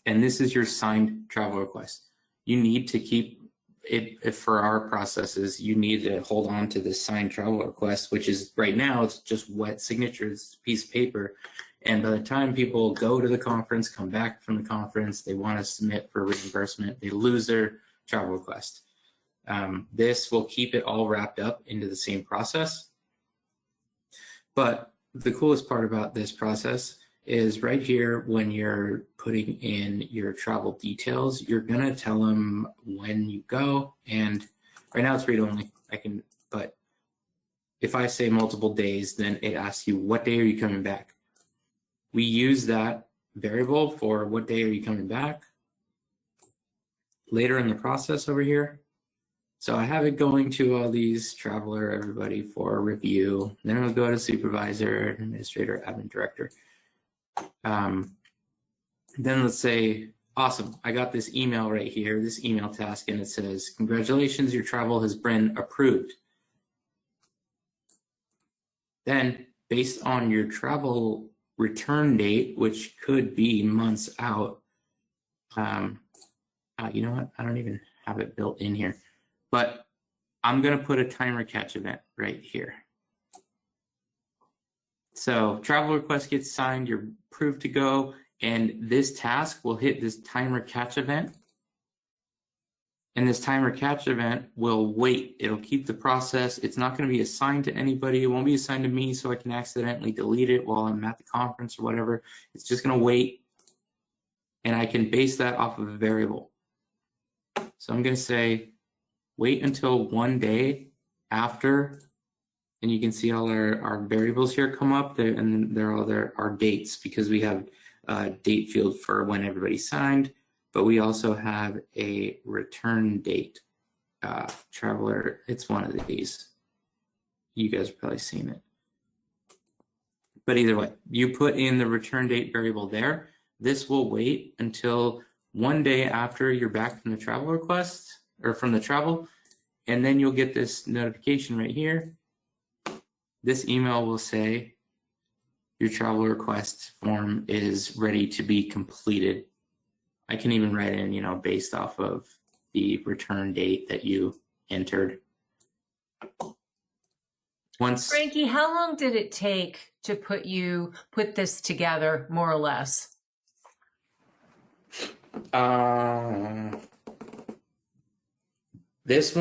And this is your signed travel request. You need to keep it, if for our processes, you need to hold on to this signed travel request, which is right now, it's just wet signatures, piece of paper. And by the time people go to the conference, come back from the conference, they want to submit for reimbursement, they lose their travel request. This will keep it all wrapped up into the same process. But the coolest part about this process is right here, when you're putting in your travel details, you're going to tell them when you go. And right now it's read only, but if I say multiple days, then it asks you, what day are you coming back? We use that variable for what day are you coming back later in the process over here. So I have it going to all these traveler, everybody for review. Then it'll go to supervisor, administrator, admin director. Then let's say, awesome, I got this email right here, this email task, and it says, congratulations, your travel has been approved. Then based on your travel return date, which could be months out. You know what? I don't even have it built in here, but I'm going to put a timer catch event right here. So travel request gets signed, you're approved to go, and this task will hit this timer catch event. And this timer catch event will wait. It'll keep the process. It's not going to be assigned to anybody. It won't be assigned to me so I can accidentally delete it while I'm at the conference or whatever. It's just going to wait. And I can base that off of a variable. So I'm going to say, wait until 1 day after, and you can see all our variables here come up there, and they're all our dates, because we have a date field for when everybody signed. But we also have a return date. Traveler, it's one of these. You guys have probably seen it. But either way, you put in the return date variable there. This will wait until 1 day after you're back from the travel request, or from the travel, and then you'll get this notification right here. This email will say, your travel request form is ready to be completed. I can even write in, based off of the return date that you entered. Frankie, how long did it take to put this together, more or less? This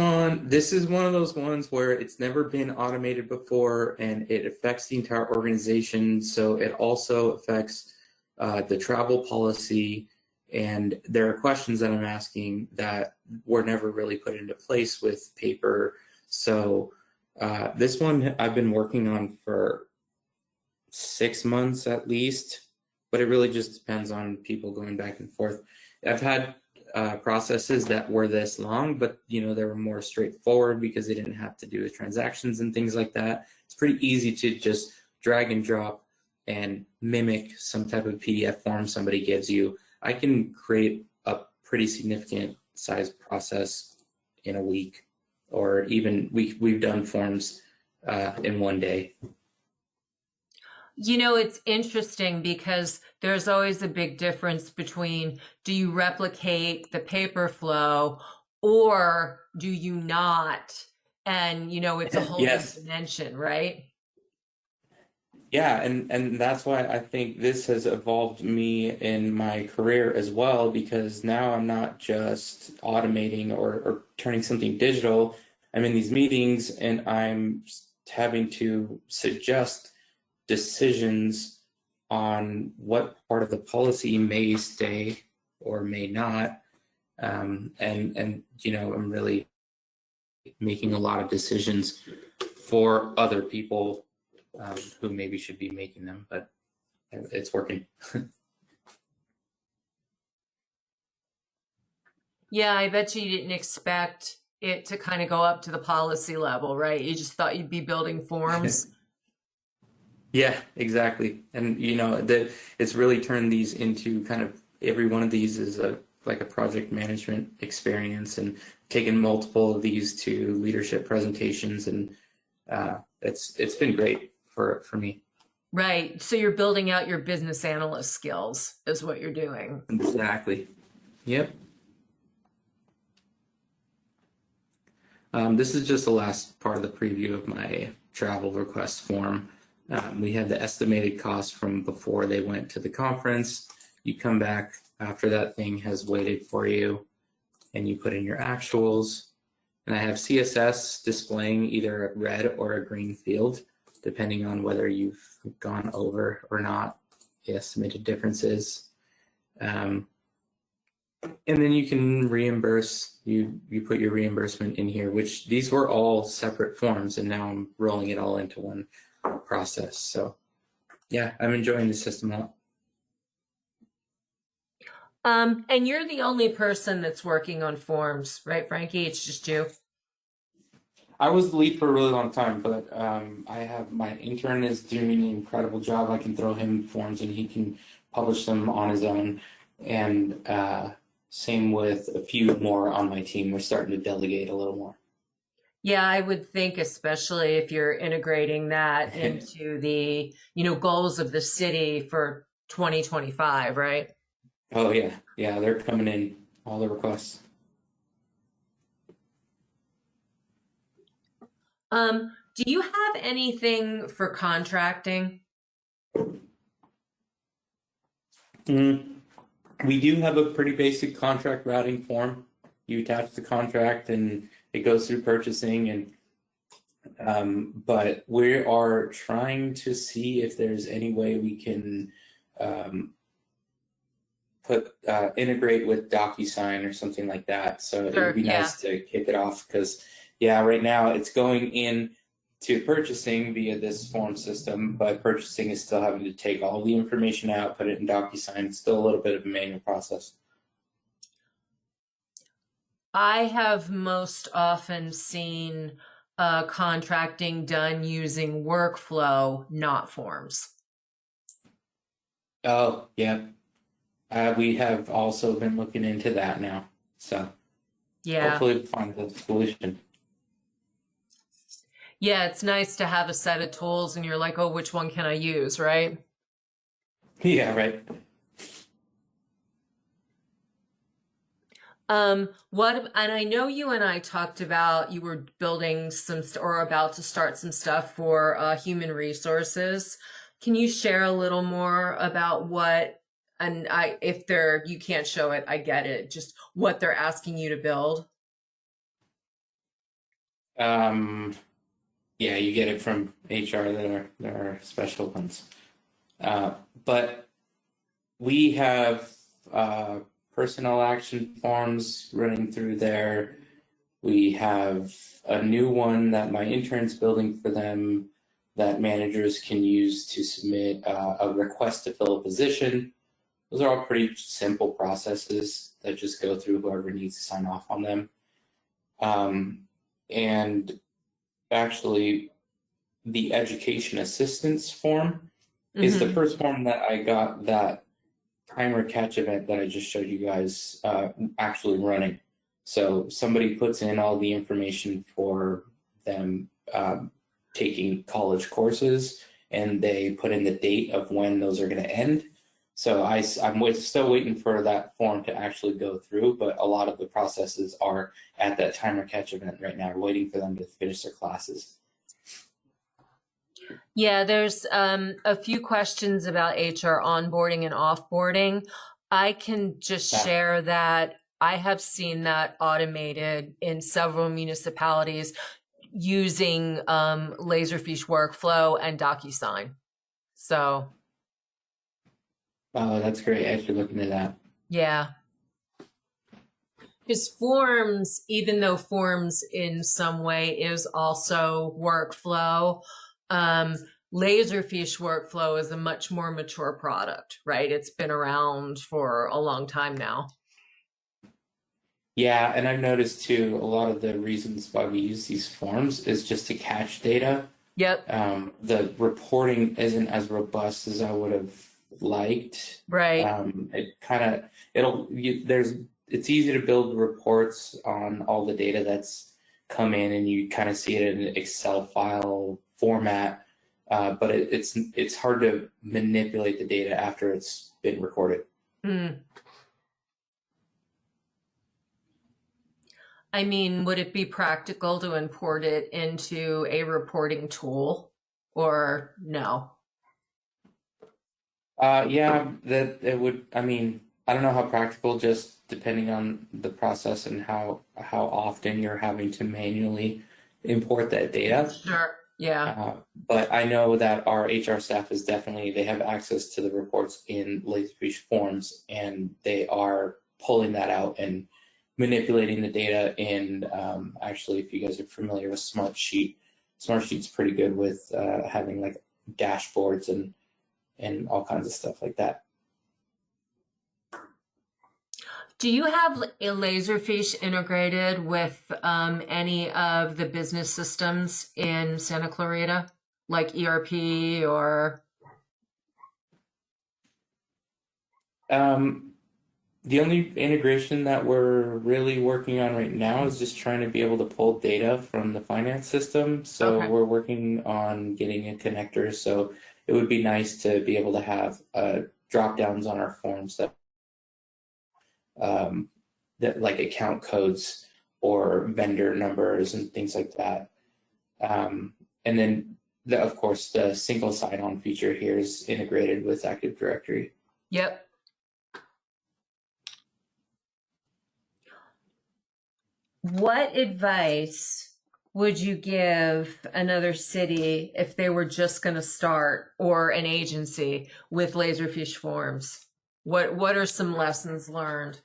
is one of those ones where it's never been automated before, and it affects the entire organization. So it also affects the travel policy, and there are questions that I'm asking that were never really put into place with paper. So this one I've been working on for 6 months at least, but it really just depends on people going back and forth. I've had processes that were this long, but they were more straightforward because they didn't have to do with transactions and things like that. It's pretty easy to just drag and drop and mimic some type of PDF form somebody gives you. I can create a pretty significant size process in a week, or even we've done forms in one day. It's interesting because there's always a big difference between, do you replicate the paper flow or do you not? And, it's a whole Yes. new dimension, right? Yeah, and that's why I think this has evolved me in my career as well, because now I'm not just automating or turning something digital. I'm in these meetings and I'm having to suggest decisions on what part of the policy may stay or may not. And I'm really making a lot of decisions for other people who maybe should be making them, but it's working. Yeah, I bet you didn't expect it to kind of go up to the policy level, right? You just thought you'd be building forms. Yeah, exactly. And that it's really turned these into kind of, every one of these is like a project management experience, and taken multiple of these to leadership presentations, and it's been great for me. Right. So you're building out your business analyst skills is what you're doing. Exactly. Yep. This is just the last part of the preview of my travel request form. We have the estimated cost from before they went to the conference. You come back after that thing has waited for you, and you put in your actuals. And I have CSS displaying either a red or a green field, depending on whether you've gone over or not the estimated differences. And then you can reimburse, you put your reimbursement in here, which these were all separate forms, and now I'm rolling it all into one process. So yeah, I'm enjoying the system a lot. And you're the only person that's working on forms, right, Frankie? It's just you. I was the lead for a really long time, but I have my intern is doing an incredible job. I can throw him forms and he can publish them on his own. And same with a few more on my team. We're starting to delegate a little more. Yeah, I would think, especially if you're integrating that into the, goals of the city for 2025, right? Oh yeah, yeah, they're coming in, all the requests. Do you have anything for contracting? We do have a pretty basic contract routing form. You attach the contract and it goes through purchasing, and but we are trying to see if there's any way we can integrate with DocuSign or something like that. So it would be nice to kick it off, because yeah, right now it's going in to purchasing via this form system, but purchasing is still having to take all the information out, put it in DocuSign. It's still a little bit of a manual process. I have most often seen contracting done using workflow, not forms. Oh, yeah. We have also been looking into that now. So yeah, hopefully we'll find a solution. Yeah, it's nice to have a set of tools and you're like, oh, which one can I use, right? Yeah, right. And I know you and I talked about you were building or about to start some stuff for human resources. Can you share a little more about what, and if you can't show it, I get it, just what they're asking you to build? Um, yeah, you get it from HR. There are special ones. But we have personnel action forms running through there. We have a new one that my intern's building for them that managers can use to submit a request to fill a position. Those are all pretty simple processes that just go through whoever needs to sign off on them. And actually, the education assistance form is the first form that I got that timer catch event that I just showed you guys actually running. So somebody puts in all the information for them taking college courses, and they put in the date of when those are going to end. So I'm still waiting for that form to actually go through, but a lot of the processes are at that timer catch event right now, waiting for them to finish their classes. Yeah, there's a few questions about HR onboarding and offboarding. I can just share that I have seen that automated in several municipalities using Laserfiche workflow and DocuSign. So. Oh, that's great. I should look into that. Yeah. Because forms, even though forms in some way is also workflow, Laserfiche workflow is a much more mature product, right? It's been around for a long time now. Yeah, and I've noticed too, a lot of the reasons why we use these forms is just to catch data. Yep. The reporting isn't as robust as I would have liked. Right. It's easy to build reports on all the data that's come in, and you kind of see it in an Excel file format. But it's hard to manipulate the data after it's been recorded. I mean, would it be practical to import it into a reporting tool, or no? Yeah, that it would. I mean, I don't know how practical, just depending on the process and how often you're having to manually import that data. Sure. Yeah. But I know that our HR staff they have access to the reports in Laserfiche Forms, and they are pulling that out and manipulating the data. And actually, if you guys are familiar with Smartsheet's pretty good with having like dashboards and all kinds of stuff like that. Do you have a Laserfiche integrated with any of the business systems in Santa Clarita, like ERP or? The only integration that we're really working on right now is just trying to be able to pull data from the finance system. So we're working on getting a connector. So it would be nice to be able to have drop downs on our forms that like account codes or vendor numbers and things like that. And then of course the single sign-on feature here is integrated with Active Directory. Yep. What advice would you give another city if they were just going to start, or an agency, with Laserfiche Forms? What are some lessons learned?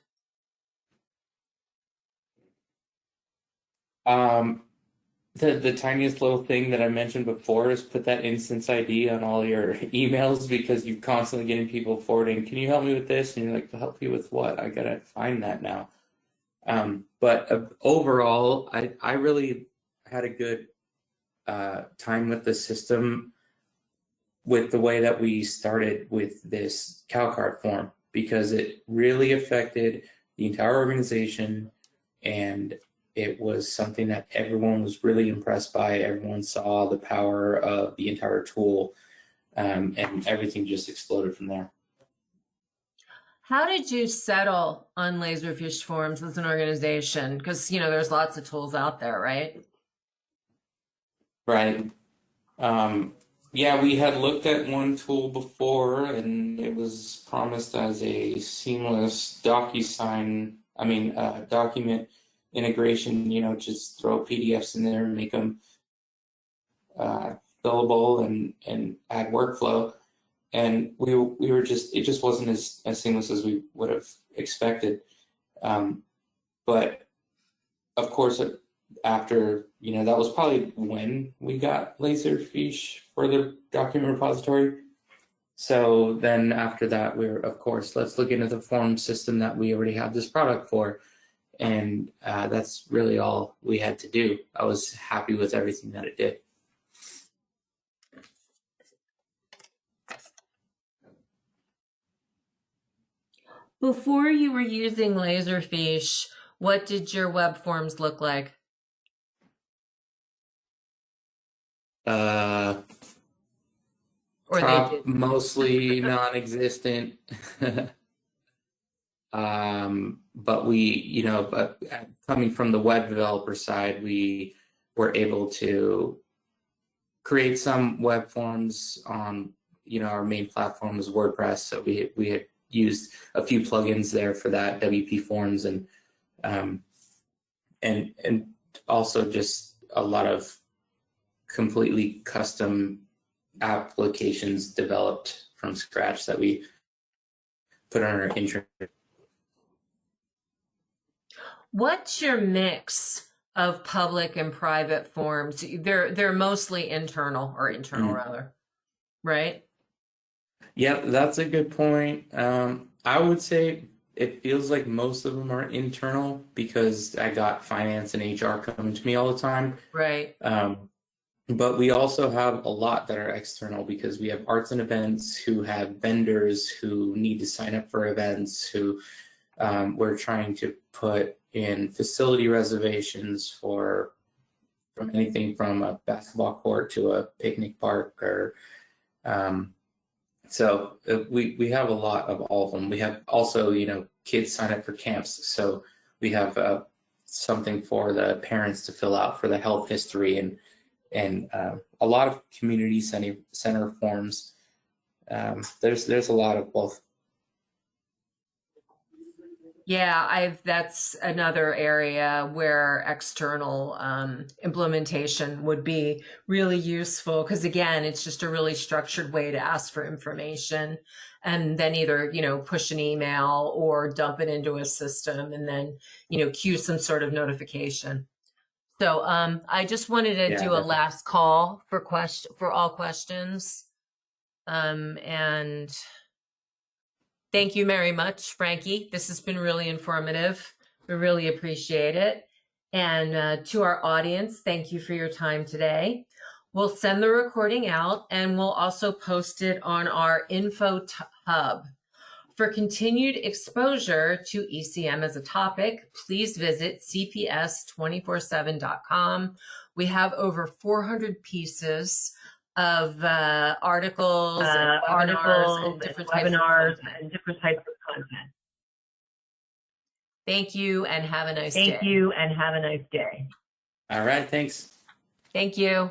The tiniest little thing that I mentioned before is put that instance ID on all your emails, because you're constantly getting people forwarding, can you help me with this? And you're like, to help you with what? I gotta find that now. But overall, I really had a good time with the system, with the way that we started with this CalCard form, because it really affected the entire organization, and it was something that everyone was really impressed by. Everyone saw the power of the entire tool, and everything just exploded from there. How did you settle on Laserfiche Forms as an organization? Because, there's lots of tools out there, right? Right. Yeah, we had looked at one tool before, and it was promised as a seamless document integration. Just throw PDFs in there and make them fillable and add workflow. And we were it just wasn't as seamless as we would have expected. But of course, after, that was probably when we got Laserfiche for the document repository. So then after that, we were, of course, let's look into the form system that we already have this product for. And that's really all we had to do. I was happy with everything that it did. Before you were using Laserfiche, what did your web forms look like? Mostly non-existent. But coming from the web developer side, we were able to create some web forms on, our main platform is WordPress. So we had used a few plugins there for that, WP Forms, and also just a lot of completely custom applications developed from scratch that we put on our intro. What's your mix of public and private forms? They're mostly internal rather, right? Yeah, that's a good point. I would say it feels like most of them are internal because I got finance and HR coming to me all the time. Right. But we also have a lot that are external because we have arts and events who have vendors who need to sign up for events, who we're trying to put in facility reservations from anything from a basketball court to a picnic park, or so we have a lot of all of them. We have also, kids sign up for camps, so we have something for the parents to fill out for the health history, and a lot of community center forms. There's a lot of both. Yeah, that's another area where external implementation would be really useful, because again, it's just a really structured way to ask for information and then either, push an email or dump it into a system and then, queue some sort of notification. So I just wanted to do a last call for all questions. And thank you very much, Frankie. This has been really informative. We really appreciate it. And to our audience, thank you for your time today. We'll send the recording out and we'll also post it on our info hub. For continued exposure to ECM as a topic, please visit cps247.com. We have over 400 pieces of articles, and webinars, and different types of content. Thank you and have a nice day. All right, thanks. Thank you.